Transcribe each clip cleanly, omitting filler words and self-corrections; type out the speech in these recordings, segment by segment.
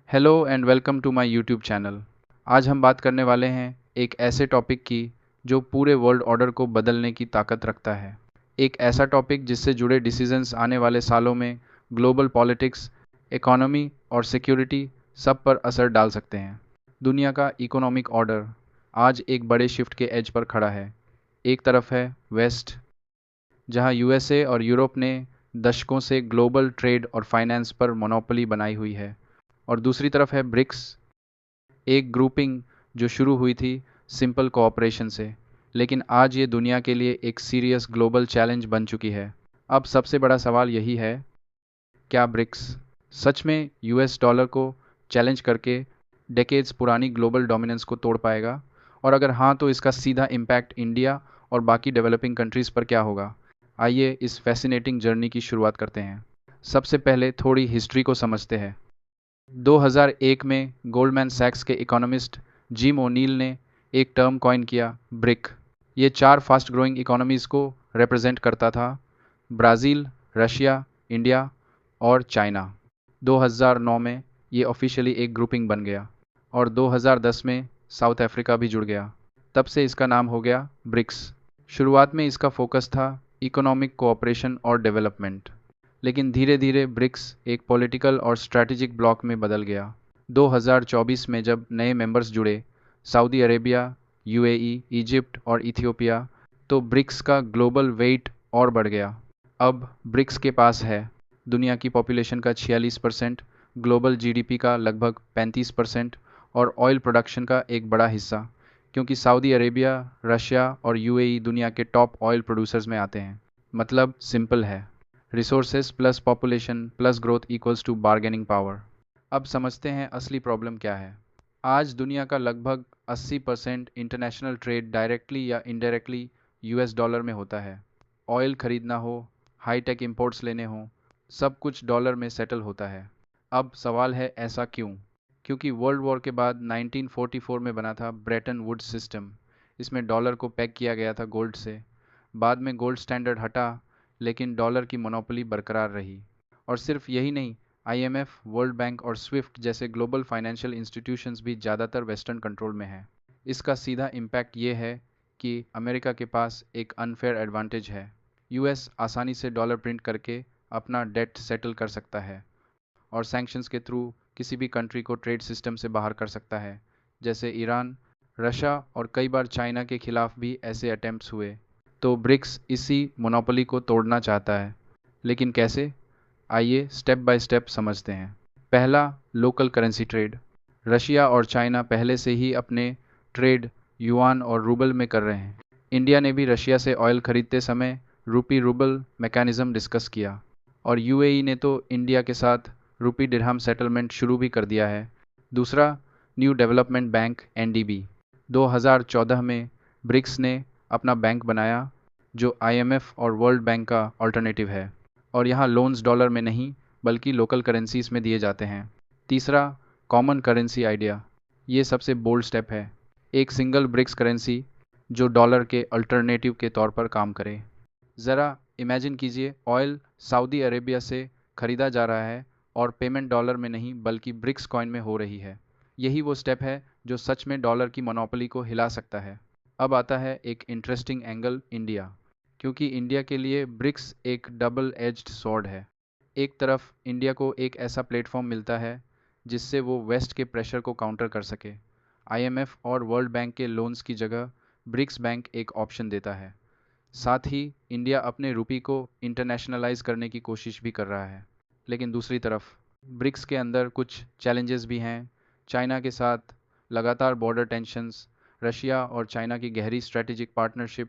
Hello and welcome to my YouTube channel. आज हम बात करने वाले हैं एक ऐसे टॉपिक की जो पूरे वर्ल्ड ऑर्डर को बदलने की ताकत रखता है। एक ऐसा टॉपिक जिससे जुड़े डिसीजंस आने वाले सालों में ग्लोबल पॉलिटिक्स, इकोनॉमी और सिक्योरिटी सब पर असर डाल सकते हैं। दुनिया का इकोनॉमिक ऑर्डर आज एक बड़े शिफ्ट के एज पर खड़ा है। एक तरफ है वेस्ट, जहां यूएसए और यूरोप ने दशकों से ग्लोबल ट्रेड और फाइनेंस पर मोनोपोली बनाई हुई है, और दूसरी तरफ है ब्रिक्स, एक ग्रुपिंग जो शुरू हुई थी सिंपल कोऑपरेशन से, लेकिन आज ये दुनिया के लिए एक सीरियस ग्लोबल चैलेंज बन चुकी है। अब सबसे बड़ा सवाल यही है, क्या ब्रिक्स सच में यूएस डॉलर को चैलेंज करके डेकेड्स पुरानी ग्लोबल डोमिनेंस को तोड़ पाएगा? और अगर हाँ, तो इसका सीधा इम्पैक्ट इंडिया और बाकी डेवलपिंग कंट्रीज़ पर क्या होगा? आइए इस फैसिनेटिंग जर्नी की शुरुआत करते हैं। सबसे पहले थोड़ी हिस्ट्री को समझते हैं। 2001 में गोल्डमैन सैक्स के इकोनॉमिस्ट जिम ओनील ने एक टर्म कॉइन किया, ब्रिक। ये चार फास्ट ग्रोइंग इकोनॉमीज़ को रिप्रेजेंट करता था: ब्राज़ील, रशिया, इंडिया और चाइना। 2009 में ये ऑफिशियली एक ग्रुपिंग बन गया, और 2010 में साउथ अफ्रीका भी जुड़ गया। तब से इसका नाम हो गया ब्रिक्स। शुरुआत में इसका फोकस था इकोनॉमिक कोऑपरेशन और डेवलपमेंट, लेकिन धीरे धीरे ब्रिक्स एक पॉलिटिकल और स्ट्रैटेजिक ब्लॉक में बदल गया। 2024 में जब नए मेंबर्स जुड़े, सऊदी अरेबिया, यूएई, इजिप्ट और इथियोपिया, तो ब्रिक्स का ग्लोबल वेट और बढ़ गया। अब ब्रिक्स के पास है दुनिया की पॉपुलेशन का 46%, ग्लोबल जीडीपी का लगभग 35% और ऑयल प्रोडक्शन का एक बड़ा हिस्सा, क्योंकि सऊदी अरेबिया, रशिया और यूएई दुनिया के टॉप ऑयल प्रोड्यूसर्स में आते हैं। मतलब सिंपल है, resources plus population plus growth equals to bargaining power. अब समझते हैं असली प्रॉब्लम क्या है। आज दुनिया का लगभग 80% इंटरनेशनल ट्रेड डायरेक्टली या इनडायरेक्टली यूएस डॉलर में होता है। ऑयल खरीदना हो, हाई टेक इंपोर्ट्स लेने हो, सब कुछ डॉलर में सेटल होता है। अब सवाल है, ऐसा क्यों? क्योंकि वर्ल्ड वॉर के बाद 1944 में बना था ब्रेटन वुड्स सिस्टम। इसमें डॉलर को पैक किया गया था गोल्ड से। बाद में गोल्ड स्टैंडर्ड हटा, लेकिन डॉलर की मोनोपोली बरकरार रही। और सिर्फ यही नहीं, आईएमएफ, वर्ल्ड बैंक और स्विफ्ट जैसे ग्लोबल फाइनेंशियल इंस्टीट्यूशंस भी ज़्यादातर वेस्टर्न कंट्रोल में हैं। इसका सीधा इम्पैक्ट ये है कि अमेरिका के पास एक अनफेयर एडवांटेज है। यूएस आसानी से डॉलर प्रिंट करके अपना डेट सेटल कर सकता है, और सैंक्शंस के थ्रू किसी भी कंट्री को ट्रेड सिस्टम से बाहर कर सकता है, जैसे ईरान, रशिया और कई बार चाइना के खिलाफ भी ऐसे अटेम्प्ट्स हुए। तो ब्रिक्स इसी मोनोपोली को तोड़ना चाहता है, लेकिन कैसे? आइए स्टेप बाय स्टेप समझते हैं। पहला, लोकल करेंसी ट्रेड। रशिया और चाइना पहले से ही अपने ट्रेड युआन और रूबल में कर रहे हैं। इंडिया ने भी रशिया से ऑयल खरीदते समय रूपी रूबल मैकेनिज्म डिस्कस किया, और यूएई ने तो इंडिया के साथ रूपी दिरहम सेटलमेंट शुरू भी कर दिया है। दूसरा, न्यू डेवलपमेंट बैंक एनडीबी। 2014 में ब्रिक्स ने अपना बैंक बनाया, जो आईएमएफ और वर्ल्ड बैंक का अल्टरनेटिव है, और यहाँ लोन्स डॉलर में नहीं बल्कि लोकल करेंसीज में दिए जाते हैं। तीसरा, कॉमन करेंसी आइडिया। ये सबसे बोल्ड स्टेप है, एक सिंगल ब्रिक्स करेंसी जो डॉलर के अल्टरनेटिव के तौर पर काम करे। ज़रा इमेजिन कीजिए, ऑयल सऊदी अरेबिया से खरीदा जा रहा है और पेमेंट डॉलर में नहीं बल्कि ब्रिक्स कॉइन में हो रही है। यही वो स्टेप है जो सच में डॉलर की मोनोपोली को हिला सकता है। अब आता है एक इंटरेस्टिंग एंगल, इंडिया। क्योंकि इंडिया के लिए ब्रिक्स एक डबल एज्ड स्वॉर्ड है। एक तरफ इंडिया को एक ऐसा प्लेटफॉर्म मिलता है जिससे वो वेस्ट के प्रेशर को काउंटर कर सके। आईएमएफ और वर्ल्ड बैंक के लोन्स की जगह ब्रिक्स बैंक एक ऑप्शन देता है। साथ ही इंडिया अपने रुपी को इंटरनेशनलाइज करने की कोशिश भी कर रहा है। लेकिन दूसरी तरफ ब्रिक्स के अंदर कुछ चैलेंजेस भी हैं। चाइना के साथ लगातार बॉर्डर टेंशन्स, रशिया और चाइना की गहरी स्ट्रेटेजिक पार्टनरशिप,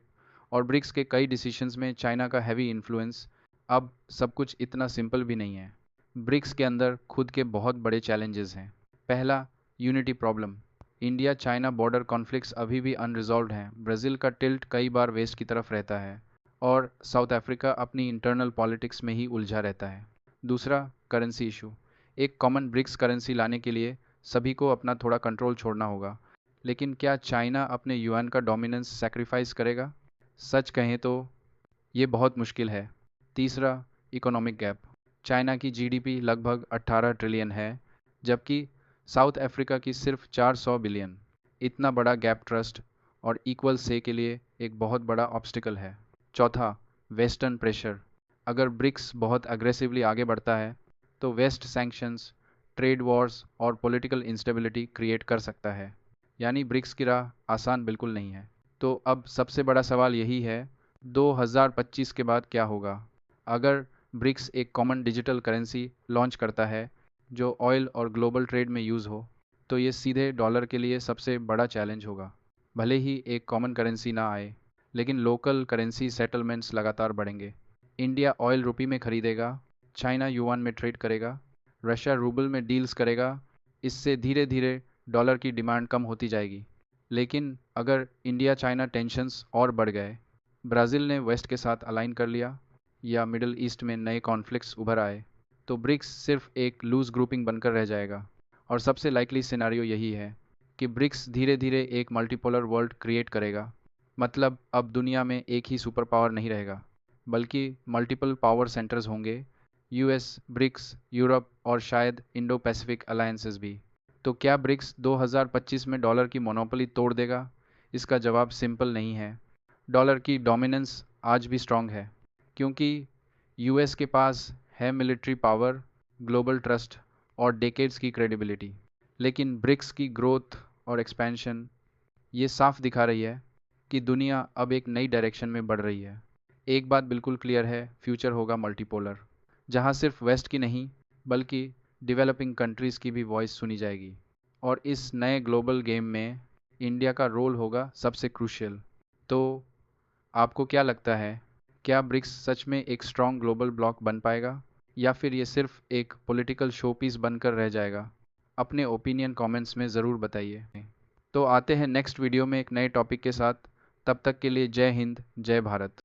और ब्रिक्स के कई डिसीजंस में चाइना का हैवी इन्फ्लुएंस। अब सब कुछ इतना सिंपल भी नहीं है। ब्रिक्स के अंदर खुद के बहुत बड़े चैलेंजेस हैं। पहला, unity problem. India China border conflicts अभी भी अनरिजॉल्व्ड हैं। ब्राज़ील का टिल्ट कई बार वेस्ट की तरफ रहता है, और साउथ अफ्रीका अपनी इंटरनल पॉलिटिक्स में ही उलझा रहता है। दूसरा, करेंसी इशू। एक कॉमन ब्रिक्स करेंसी लाने के लिए सभी को अपना थोड़ा कंट्रोल छोड़ना होगा, लेकिन क्या चाइना अपने युआन का डोमिनेंस सैक्रिफाइस करेगा? सच कहें तो ये बहुत मुश्किल है। तीसरा, इकोनॉमिक गैप। चाइना की जीडीपी लगभग 18 ट्रिलियन है, जबकि साउथ अफ्रीका की सिर्फ 400 बिलियन। इतना बड़ा गैप ट्रस्ट और इक्वल से के लिए एक बहुत बड़ा ऑब्स्टिकल है। चौथा, वेस्टर्न प्रेशर। अगर ब्रिक्स बहुत अग्रेसिवली आगे बढ़ता है तो वेस्ट सैंक्शंस, ट्रेड वॉर्स और पॉलिटिकल इंस्टेबिलिटी क्रिएट कर सकता है। यानी ब्रिक्स की राह आसान बिल्कुल नहीं है। तो अब सबसे बड़ा सवाल यही है, 2025 के बाद क्या होगा? अगर ब्रिक्स एक कॉमन डिजिटल करेंसी लॉन्च करता है जो ऑयल और ग्लोबल ट्रेड में यूज़ हो, तो ये सीधे डॉलर के लिए सबसे बड़ा चैलेंज होगा। भले ही एक कॉमन करेंसी ना आए, लेकिन लोकल करेंसी सेटलमेंट्स लगातार बढ़ेंगे। इंडिया ऑयल रुपी में खरीदेगा, चाइना युआन में ट्रेड करेगा, रशिया रूबल में डील्स करेगा। इससे धीरे धीरे डॉलर की डिमांड कम होती जाएगी। लेकिन अगर इंडिया चाइना टेंशन्स और बढ़ गए, ब्राज़ील ने वेस्ट के साथ अलाइन कर लिया या मिडल ईस्ट में नए कॉन्फ्लिक्ट्स उभर आए, तो ब्रिक्स सिर्फ एक लूज ग्रुपिंग बनकर रह जाएगा। और सबसे लाइकली सिनेरियो यही है कि ब्रिक्स धीरे धीरे एक मल्टीपोलर वर्ल्ड क्रिएट करेगा। मतलब अब दुनिया में एक ही सुपर पावर नहीं रहेगा, बल्कि मल्टीपल पावर सेंटर्स होंगे। यूएस, ब्रिक्स, यूरोप और शायद इंडो पैसिफिक अलायंसेस भी। तो क्या ब्रिक्स 2025 में डॉलर की मोनोपोली तोड़ देगा? इसका जवाब सिंपल नहीं है। डॉलर की डोमिनेंस आज भी स्ट्रांग है, क्योंकि यूएस के पास है मिलिट्री पावर, ग्लोबल ट्रस्ट और डेकेड्स की क्रेडिबिलिटी। लेकिन ब्रिक्स की ग्रोथ और एक्सपेंशन ये साफ दिखा रही है कि दुनिया अब एक नई डायरेक्शन में बढ़ रही है। एक बात बिल्कुल क्लियर है, फ्यूचर होगा मल्टीपोलर, जहां सिर्फ वेस्ट की नहीं बल्कि डेवलपिंग कंट्रीज़ की भी वॉइस सुनी जाएगी। और इस नए ग्लोबल गेम में इंडिया का रोल होगा सबसे क्रूशियल। तो आपको क्या लगता है, क्या ब्रिक्स सच में एक स्ट्रॉन्ग ग्लोबल ब्लॉक बन पाएगा, या फिर ये सिर्फ एक पॉलिटिकल शोपीस बनकर रह जाएगा? अपने ओपिनियन कमेंट्स में ज़रूर बताइए। तो आते हैं नेक्स्ट वीडियो में एक नए टॉपिक के साथ। तब तक के लिए जय हिंद, जय भारत।